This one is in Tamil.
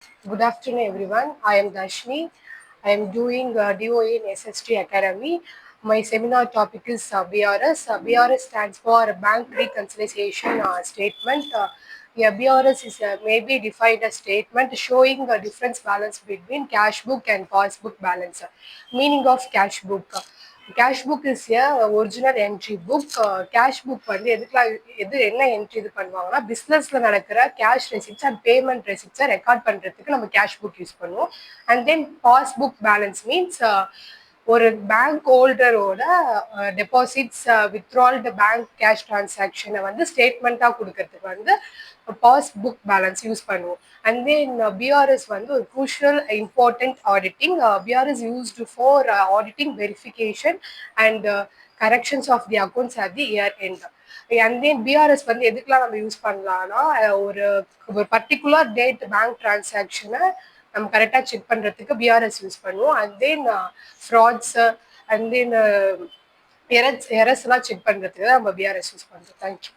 Good afternoon, everyone. I am Dashni. I am doing DOA in SST Academy. My seminar topic is BRS. BRS stands for Bank Reconciliation Statement. BRS is maybe defined a statement showing a difference balance between cash book and passbook balance. Meaning of cash book. Cash book is a original entry book. Cash book வந்து என்ன என்ட்ரி இது பண்ணுவாங்கன்னா பிஸ்னஸ்ல நடக்கிற கேஷ் ரெசிப்ட்ஸ் அண்ட் பேமெண்ட் ரெசிப்ட்ஸை ரெக்கார்ட் பண்றதுக்கு நம்ம கேஷ் புக் யூஸ் பண்ணுவோம். And then passbook balance means ஒரு பேங்க் ஹோல்டரோட டெபாசிட்ஸ் வித்ட்ரால்டு பேங்க் கேஷ் டிரான்சாக்ஷனை வந்து ஸ்டேட்மெண்ட்டாக கொடுக்கறதுக்கு வந்து பாஸ்புக் பேலன்ஸ் யூஸ் பண்ணுவோம். அண்ட் தென் பிஆர்எஸ் வந்து ஒரு crucial important auditing. BRS used for auditing verification and corrections of the accounts at the year end. And then BRS வந்து எதுக்கெல்லாம் நம்ம யூஸ் பண்ணலாம்னா ஒரு பர்டிகுலர் டேட் பேங்க் டிரான்சாக்ஷனை நம்ம கரெக்டாக செக் பண்ணுறதுக்கு பிஆர்எஸ் யூஸ் பண்ணுவோம். And then frauds and then எரர்ஸ்லாம் செக் பண்ணுறதுக்கு நம்ம பிஆர்எஸ் யூஸ் பண்ணுறோம். தேங்க்யூ.